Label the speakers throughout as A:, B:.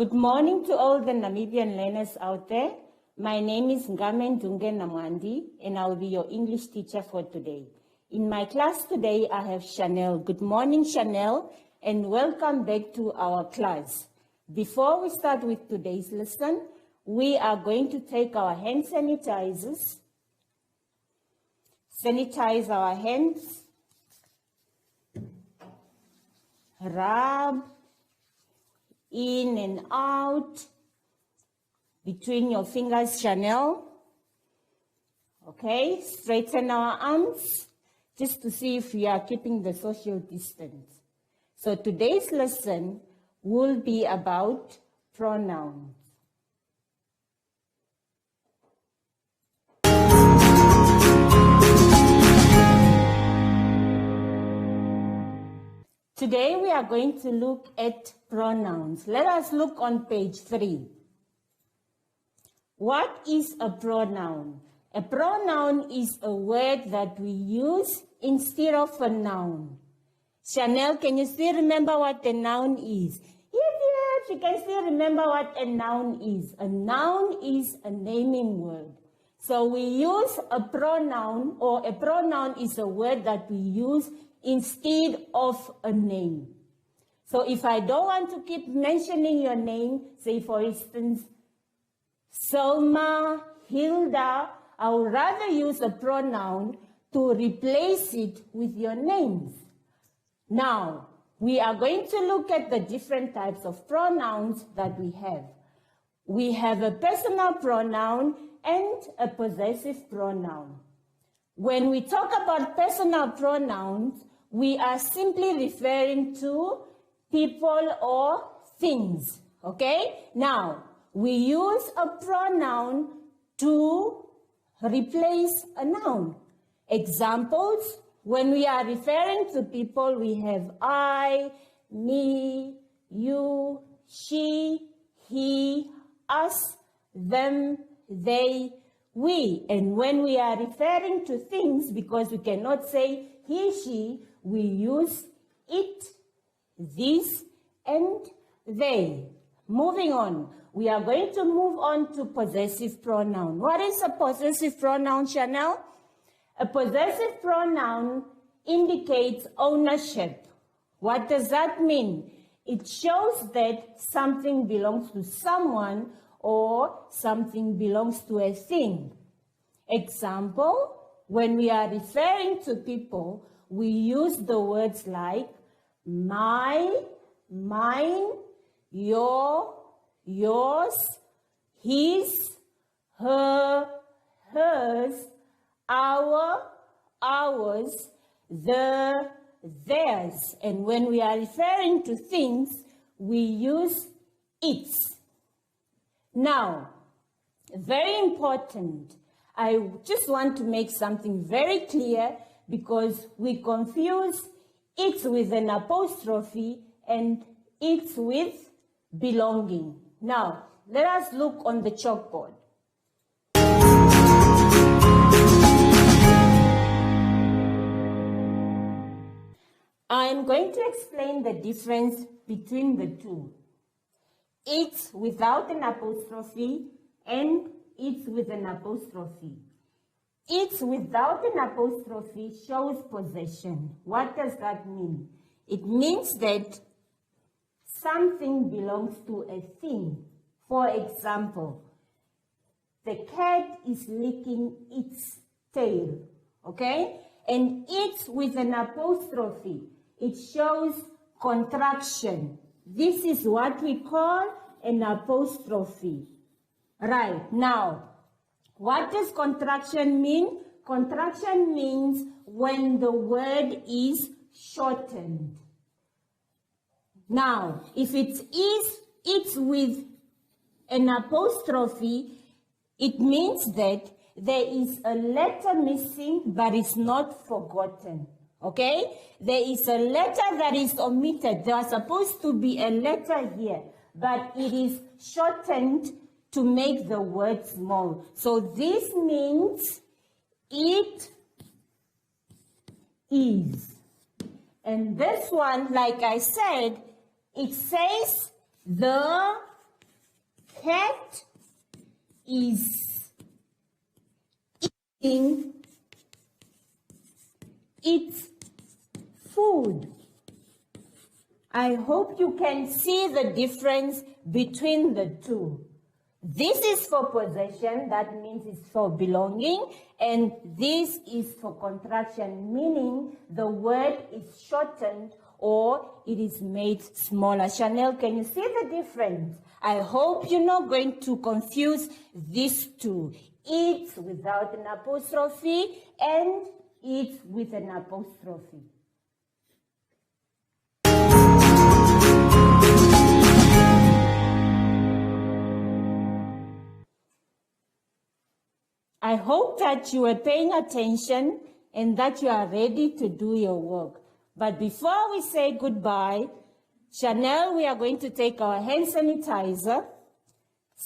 A: Good morning to all the Namibian learners out there. My name is Ngamen Dunge Namwandi, and I will be your English teacher for today. In my class today, I have Chanel. Good morning, Chanel, and welcome back to our class. Before we start with today's lesson, we are going to take our hand sanitizers, sanitize our hands, rub in and out between your fingers, Chanel. Okay, straighten our arms just to see if we are keeping the social distance. So today's lesson will be about pronouns. Today we are going to look at pronouns. Let us look on page 3. What is a pronoun? A pronoun is a word that we use instead of a noun. Chanel, can you still remember what a noun is? Yes, you can still remember what a noun is. A noun is a naming word. So we use a pronoun, or a pronoun is a word that we use instead of a name. So if I don't want to keep mentioning your name, say for instance, Selma, Hilda, I would rather use a pronoun to replace it with your names. Now, we are going to look at the different types of pronouns that we have. We have a personal pronoun and a possessive pronoun. When we talk about personal pronouns, we are simply referring to people or things, okay? Now, we use a pronoun to replace a noun. Examples, when we are referring to people, we have I, me, you, she, he, us, them, they, we. And when we are referring to things, because we cannot say he, she, we use it, this, and they. Moving on, we are going to move on to possessive pronoun. What is a possessive pronoun, Chanel? A possessive pronoun indicates ownership. What does that mean? It shows that something belongs to someone or something belongs to a thing. Example, when we are referring to people, we use the words like my, mine, your, yours, his, her, hers, our, ours, the, theirs. And when we are referring to things, we use its. Now, very important, I just want to make something very clear because we confuse it's with an apostrophe and it's with belonging. Now, let us look on the chalkboard. I'm going to explain the difference between the two. It's without an apostrophe and it's with an apostrophe. It's without an apostrophe shows possession. What does that mean? It means that something belongs to a thing. For example, the cat is licking its tail, okay? And it's with an apostrophe. It shows contraction. This is what we call an apostrophe. Right, now, what does contraction mean? Contraction means when the word is shortened. Now, if it's with an apostrophe, it means that there is a letter missing, but it's not forgotten. Okay? There is a letter that is omitted. There was supposed to be a letter here, but it is shortened to make the word small. So this means it is. And this one, like I said, it says the cat is eating its food. I hope you can see the difference between the two. This is for possession, that means it's for belonging, and this is for contraction, meaning the word is shortened or it is made smaller. Chanel, can you see the difference? I hope you're not going to confuse these two. Eats without an apostrophe and eats with an apostrophe. I hope that you are paying attention and that you are ready to do your work. But before we say goodbye, Chanel, we are going to take our hand sanitizer,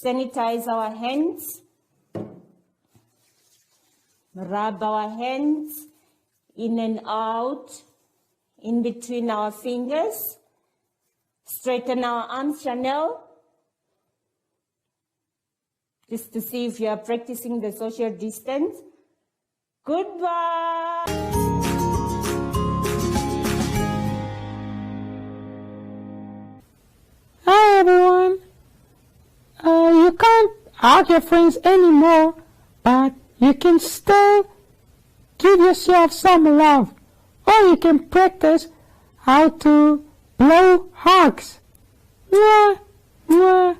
A: sanitize our hands, rub our hands in and out, in between our fingers, straighten our arms, Chanel, just to see if you are practicing the social distance. Goodbye.
B: Hi everyone. You can't hug your friends anymore, but you can still give yourself some love, or you can practice how to blow hugs. Mwah, mwah,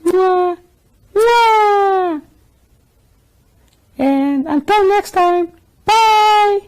B: mwah, mwah. And until next time, bye!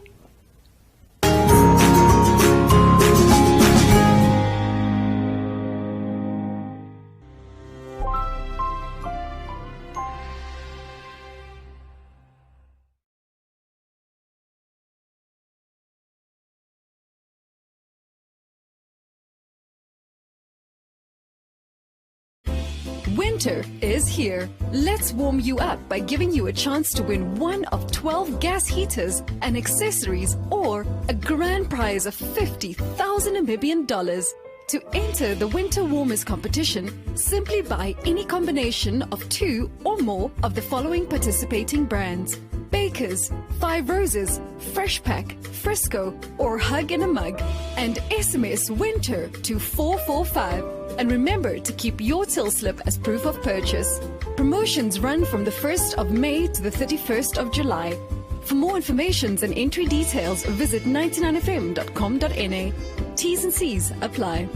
C: Winter is here. Let's warm you up by giving you a chance to win one of 12 gas heaters and accessories or a grand prize of 50,000 Namibian dollars. To enter the Winter Warmers competition, simply buy any combination of 2 or more of the following participating brands: Baker's, Five Roses, Fresh Pack, Frisco, or Hug in a Mug, and SMS WINTER to 445. And remember to keep your till slip as proof of purchase. Promotions run from the 1st of May to the 31st of July. For more information and entry details, visit 99fm.com.na. T's and C's apply.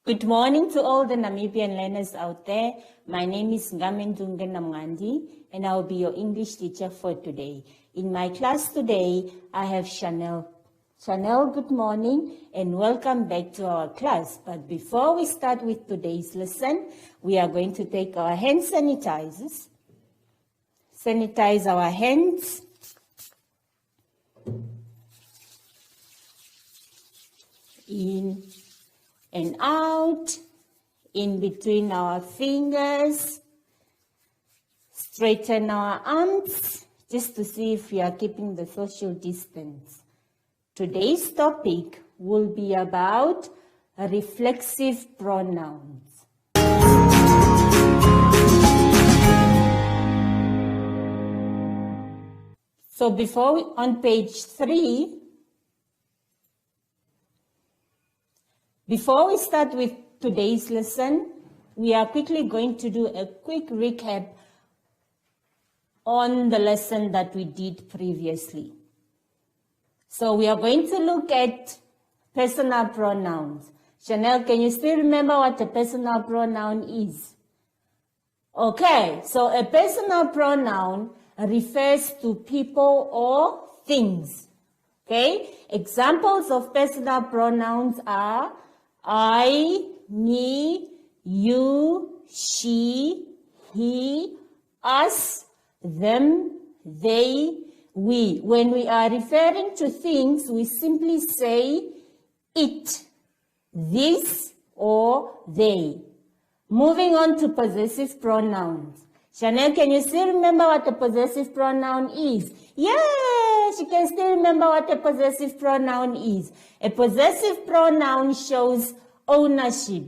A: Good morning to all the Namibian learners out there. My name is Ngamendunge Namgandi, and I'll be your English teacher for today. In my class today, I have Chanel. Chanel, good morning and welcome back to our class. But before we start with today's lesson, we are going to take our hand sanitizers. Sanitize our hands. In and out, in between our fingers, straighten our arms, just to see if we are keeping the social distance. Today's topic will be about reflexive pronouns. So on page 3, before we start with today's lesson, we are quickly going to do a quick recap on the lesson that we did previously. So we are going to look at personal pronouns. Chanel, can you still remember what a personal pronoun is? Okay, so a personal pronoun refers to people or things. Okay, examples of personal pronouns are I, me, you, she, he, us, them, they, we. When we are referring to things, we simply say it, this, or they. Moving on to possessive pronouns. Chanel, can you still remember what a possessive pronoun is? Yes, she can still remember what a possessive pronoun is. A possessive pronoun shows ownership.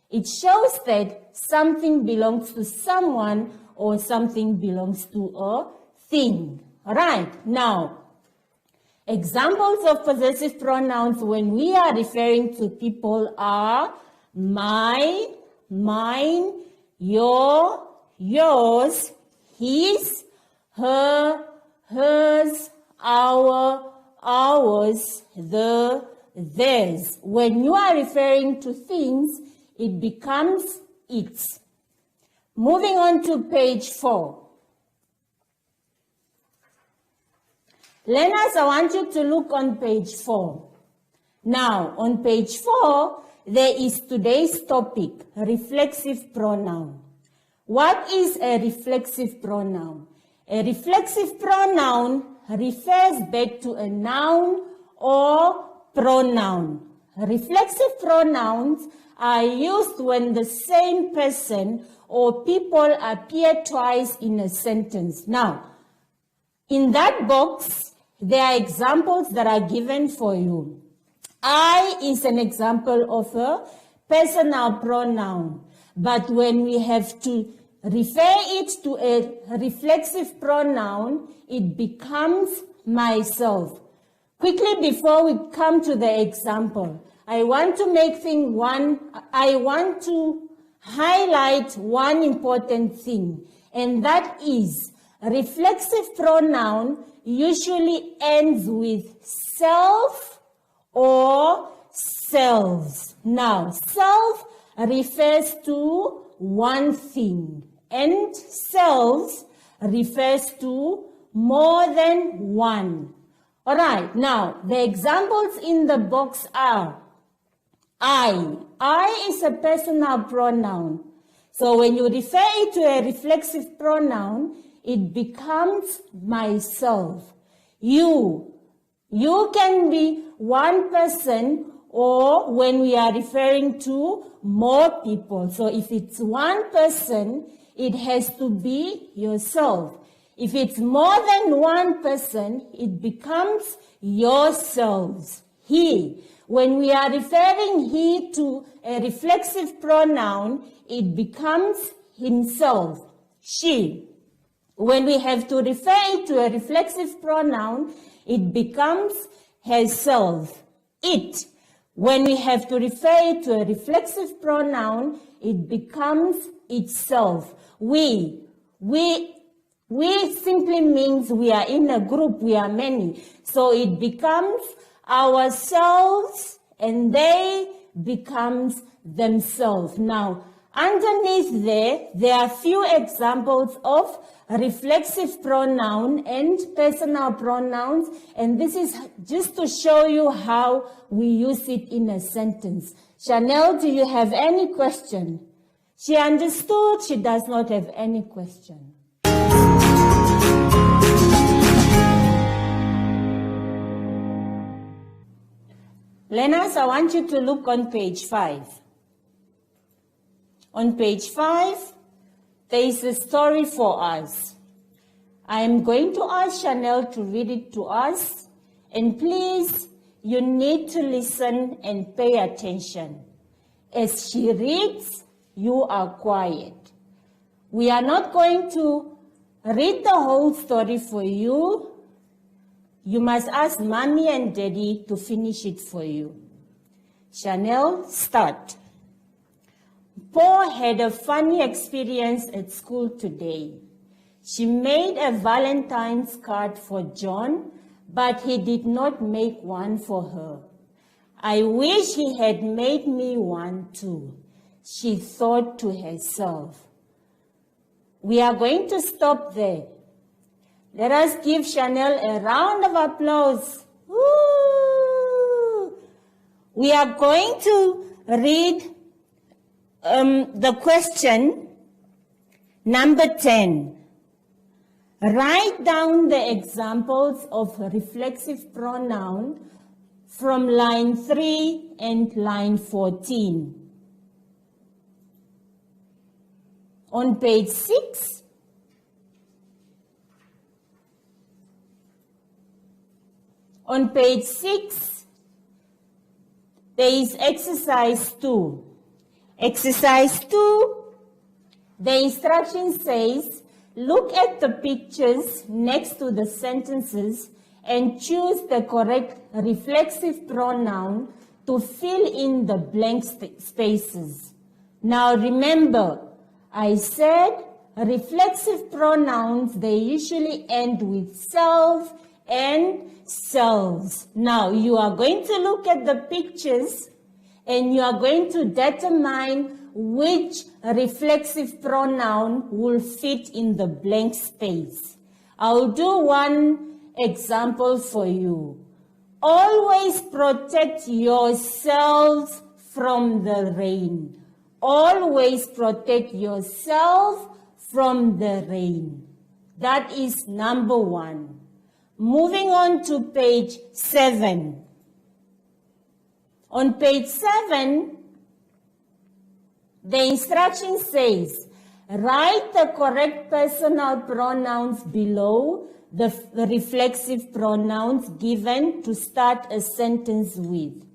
A: It shows that something belongs to someone or something belongs to a thing. All right, now, examples of possessive pronouns when we are referring to people are my, mine, your, yours, his, her, hers, our, ours, theirs. When you are referring to things, it becomes its. Moving on to page 4. Learners, I want you to look on page 4. Now, on page 4, there is today's topic, reflexive pronoun. What is a reflexive pronoun? A reflexive pronoun refers back to a noun or pronoun. Reflexive pronouns are used when the same person or people appear twice in a sentence. Now, in that box, there are examples that are given for you. I is an example of a personal pronoun. But when we have to refer it to a reflexive pronoun, it becomes myself. Quickly, before we come to the example, I want to highlight one important thing, and that is a reflexive pronoun usually ends with self or selves. Now, self refers to one thing, and selves refers to more than one. All right, now, the examples in the box are I. I is a personal pronoun. So when you refer it to a reflexive pronoun, it becomes myself. You can be one person, or when we are referring to more people. So if it's one person, it has to be yourself. If it's more than one person, it becomes yourselves. He. When we are referring he to a reflexive pronoun, it becomes himself. She. When we have to refer it to a reflexive pronoun, it becomes herself. It. When we have to refer it to a reflexive pronoun, it becomes itself. We simply means we are in a group, we are many. So it becomes ourselves and they becomes themselves. Now, underneath there are few examples of reflexive pronoun and personal pronouns, and this is just to show you how we use it in a sentence. Chanel, do you have any question? She understood. She does not have any question. Learners, I want you to look on page 5. On page 5, there is a story for us. I am going to ask Chanel to read it to us, and please, you need to listen and pay attention. As she reads, you are quiet. We are not going to read the whole story for you. You must ask Mommy and Daddy to finish it for you. Chanel, start. Paul had a funny experience at school today. She made a Valentine's card for John, but he did not make one for her. I wish he had made me one too, she thought to herself. We are going to stop there. Let us give Chanel a round of applause. Woo! We are going to read the question number 10. Write down the examples of reflexive pronoun from line 3 and line 14. On page 6, there is exercise 2. Exercise 2, the instruction says, look at the pictures next to the sentences and choose the correct reflexive pronoun to fill in the blank spaces. Now remember, I said reflexive pronouns, they usually end with self and selves. Now you are going to look at the pictures and you are going to determine which reflexive pronoun will fit in the blank space. I'll do one example for you. Always protect yourselves from the rain. Always protect yourself from the rain. That is number 1. Moving on to page 7. On page 7, the instruction says, write the correct personal pronouns below the reflexive pronouns given to start a sentence with.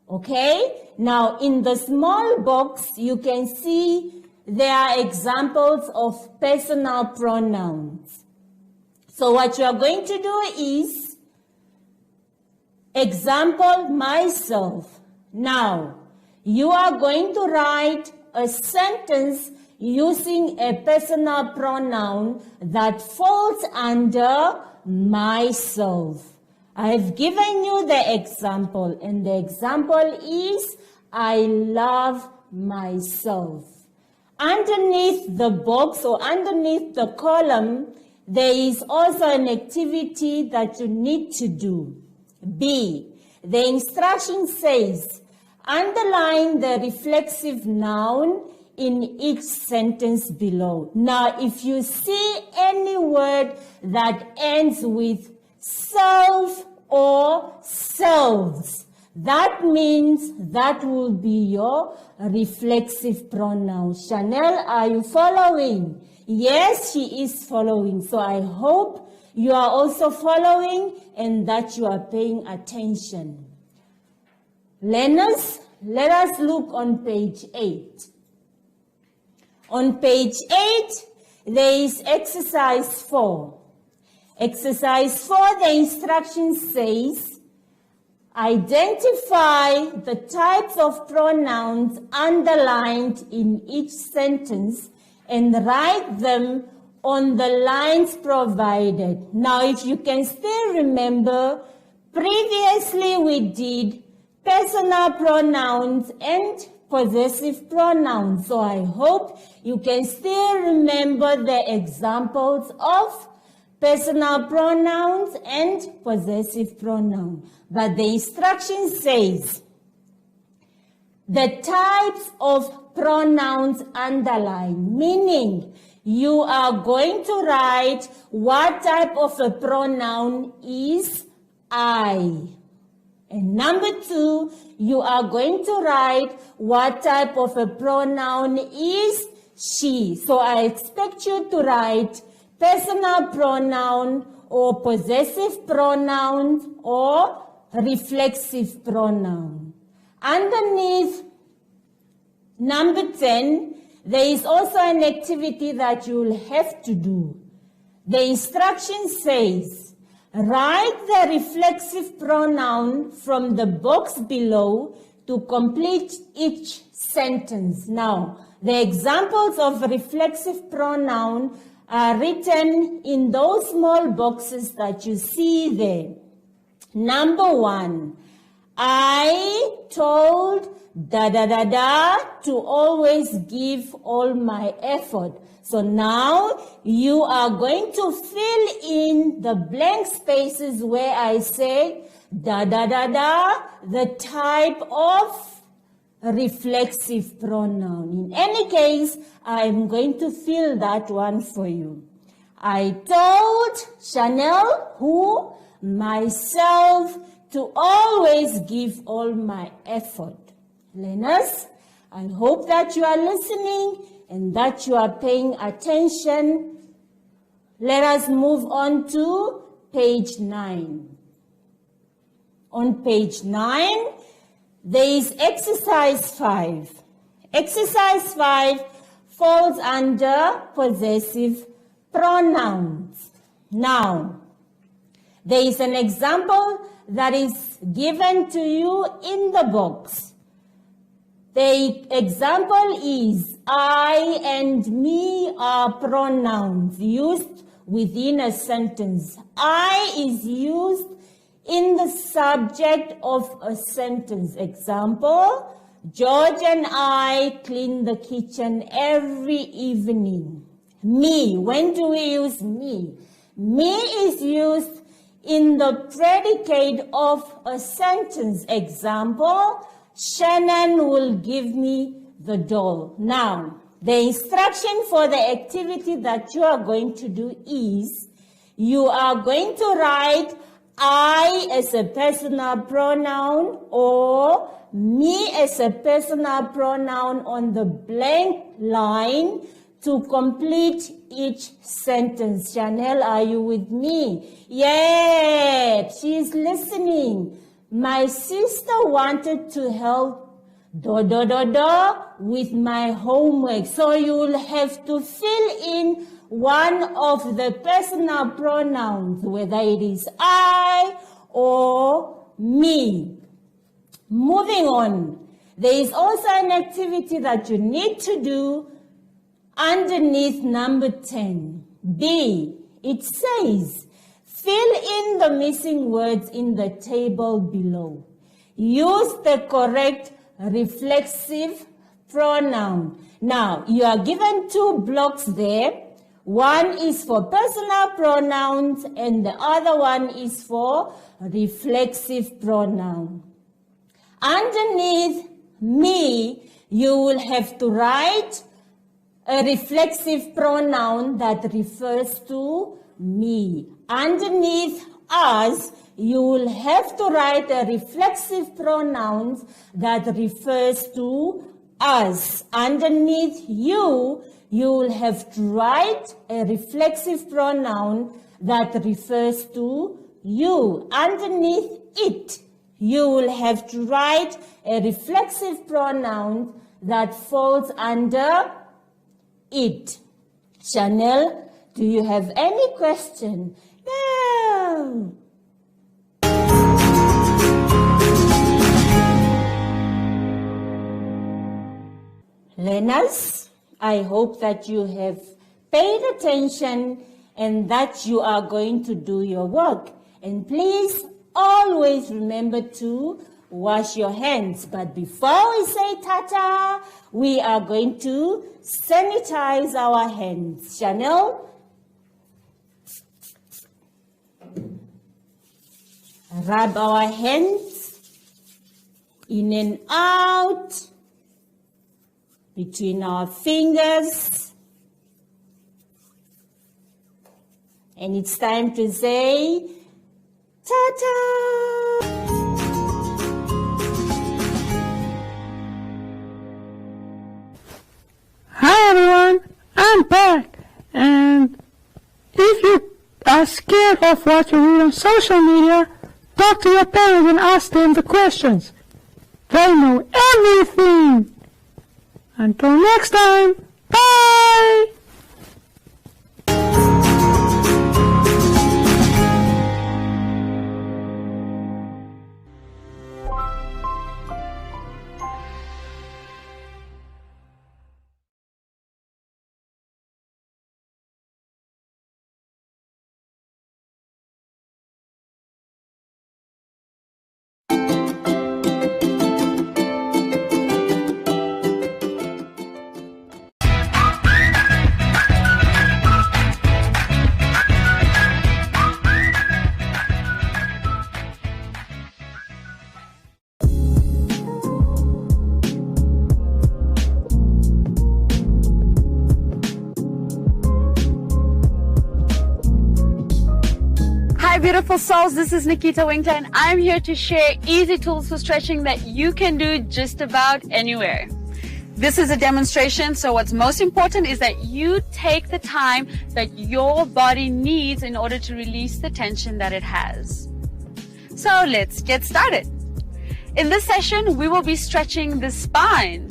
A: Okay? Now, in the small box, you can see there are examples of personal pronouns. So what you are going to do is, example, myself. Now, you are going to write a sentence using a personal pronoun that falls under myself. I've given you the example, and the example is, I love myself. Underneath the box or underneath the column, there is also an activity that you need to do. B, the instruction says, underline the reflexive noun in each sentence below. Now, if you see any word that ends with self or selves, that means that will be your reflexive pronoun. Chanel, are you following? Yes, she is following. So I hope you are also following and that you are paying attention. Learners, let us look on page 8. On page 8, there is exercise 4. Exercise 4, the instruction says, identify the types of pronouns underlined in each sentence and write them on the lines provided. Now, if you can still remember, previously we did personal pronouns and possessive pronouns. So I hope you can still remember the examples of personal pronouns and possessive pronouns. But the instruction says the types of pronouns underline, meaning you are going to write what type of a pronoun is I. And number 2, you are going to write what type of a pronoun is she. So I expect you to write personal pronoun or possessive pronoun or reflexive pronoun. Underneath number 10, there is also an activity that you will have to do. The instruction says, write the reflexive pronoun from the box below to complete each sentence. Now, the examples of reflexive pronoun are written in those small boxes that you see there. Number 1, I told to always give all my effort. So now you are going to fill in the blank spaces where I say the type of reflexive pronoun. In any case, I am going to fill that one for you. I told Chanel, who? Myself, to always give all my effort. Learners, I hope that you are listening and that you are paying attention. Let us move on to page 9. On page 9, there is exercise 5. Exercise 5 falls under possessive pronouns. Now, there is an example that is given to you in the box. The example is I and me are pronouns used within a sentence. I is used in the subject of a sentence. Example, George and I clean the kitchen every evening. Me, when do we use me? Me is used in the predicate of a sentence. Example, Shannon will give me the doll. Now, the instruction for the activity that you are going to do is you are going to write I as a personal pronoun or me as a personal pronoun on the blank line to complete each sentence. Chanel, are you with me? Yeah, she's listening. My sister wanted to help with my homework. So you will have to fill in one of the personal pronouns, whether it is I or me. Moving on, there is also an activity that you need to do underneath number 10. B, it says, fill in the missing words in the table below. Use the correct reflexive pronoun. Now, you are given 2 blocks there. One is for personal pronouns and the other one is for reflexive pronoun. Underneath me, you will have to write a reflexive pronoun that refers to me. Underneath us, you will have to write a reflexive pronoun that refers to us. Underneath you, you will have to write a reflexive pronoun that refers to you. Underneath it, you will have to write a reflexive pronoun that falls under it. Chanel, do you have any question? No. Learners, I hope that you have paid attention and that you are going to do your work. And please always remember to wash your hands. But before we say ta-ta, we are going to sanitize our hands. Chanel? Rub our hands in and out between our fingers. And it's time to say ta-ta!
B: Hi everyone, I'm back, and if you are scared of what you read on social media, talk to your parents and ask them the questions. They know everything. Until next time, bye!
D: beautiful souls, this is Nikita Winter and I'm here to share easy tools for stretching that you can do just about anywhere. This is a demonstration, so what's most important is that you take the time that your body needs in order to release the tension that it has. So let's get started. In this session, we will be stretching the spine.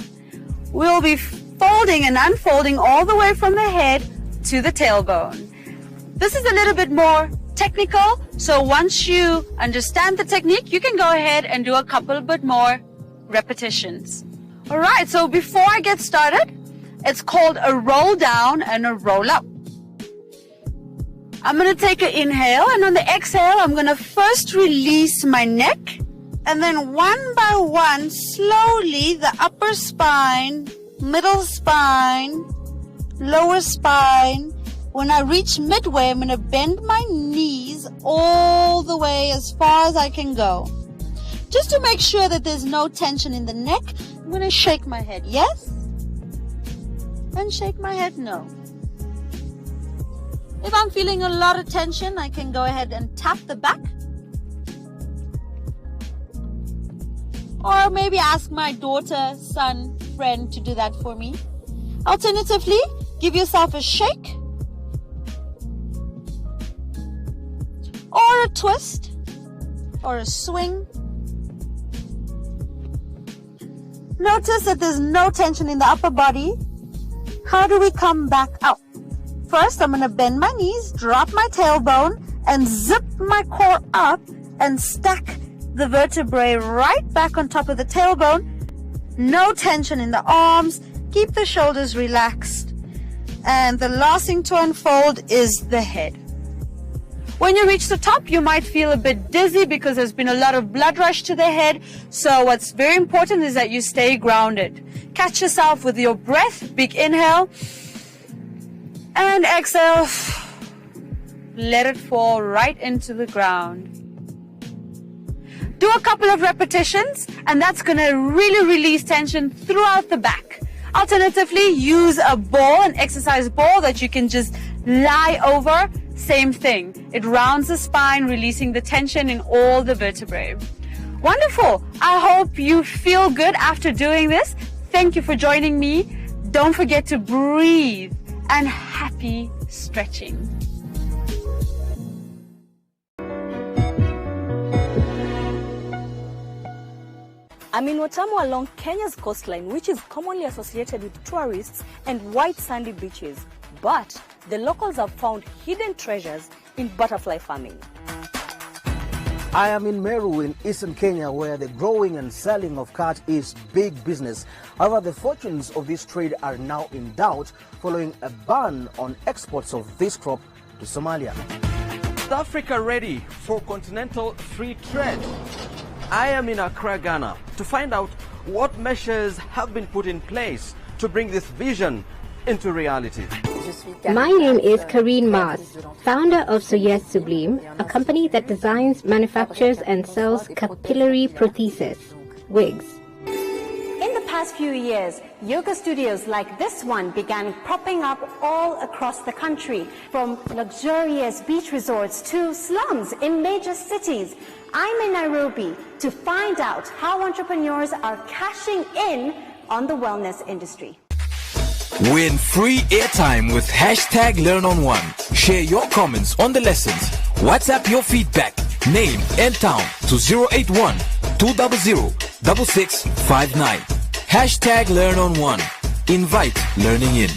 D: We'll be folding and unfolding all the way from the head to the tailbone. This is a little bit more technical, so once you understand the technique, you can go ahead and do a couple bit more repetitions. Alright, so before I get started, it's called a roll down and a roll up. I'm going to take an inhale, and on the exhale, I'm going to first release my neck, and then one by one, slowly, the upper spine, middle spine, lower spine. When I reach midway, I'm going to bend my knees all the way as far as I can go. Just to make sure that there's no tension in the neck, I'm going to shake my head yes, and shake my head no. If I'm feeling a lot of tension, I can go ahead and tap the back. Or maybe ask my daughter, son, friend to do that for me. Alternatively, give yourself a shake or a twist or a swing. Notice that there's no tension in the upper body. How do we come back out? First, I'm going to bend my knees, drop my tailbone, and zip my core up and stack the vertebrae right back on top of the tailbone. No tension in the arms. Keep the shoulders relaxed. And the last thing to unfold is the head. When you reach the top, you might feel a bit dizzy because there's been a lot of blood rush to the head. So what's very important is that you stay grounded. Catch yourself with your breath. Big inhale. And exhale. Let it fall right into the ground. Do a couple of repetitions, and that's going to really release tension throughout the back. Alternatively, use a ball, an exercise ball that you can just lie over. Same thing. It rounds the spine, releasing the tension in all the vertebrae. Wonderful. I hope you feel good after doing this. Thank you for joining me. Don't forget to breathe, and happy stretching.
E: I'm in Watamu along Kenya's coastline, which is commonly associated with tourists and white sandy beaches. But the locals have found hidden treasures in butterfly farming.
F: I am in Meru in eastern Kenya, where the growing and selling of cat is big business. However, the fortunes of this trade are now in doubt following a ban on exports of this crop to Somalia.
G: Is Africa ready for continental free trade? I am in Accra, Ghana, to find out what measures have been put in place to bring this vision into reality.
H: My name is Karine Mars, founder of Soyez Sublime, a company that designs, manufactures and sells capillary prostheses, wigs.
I: In the past few years, yoga studios like this one began popping up all across the country, from luxurious beach resorts to slums in major cities. I'm in Nairobi to find out how entrepreneurs are cashing in on the wellness industry.
J: Win free airtime with #LearnOn1. Share your comments on the lessons. WhatsApp your feedback, name and town to 081 200 6659. #LearnOn1. Invite learning in.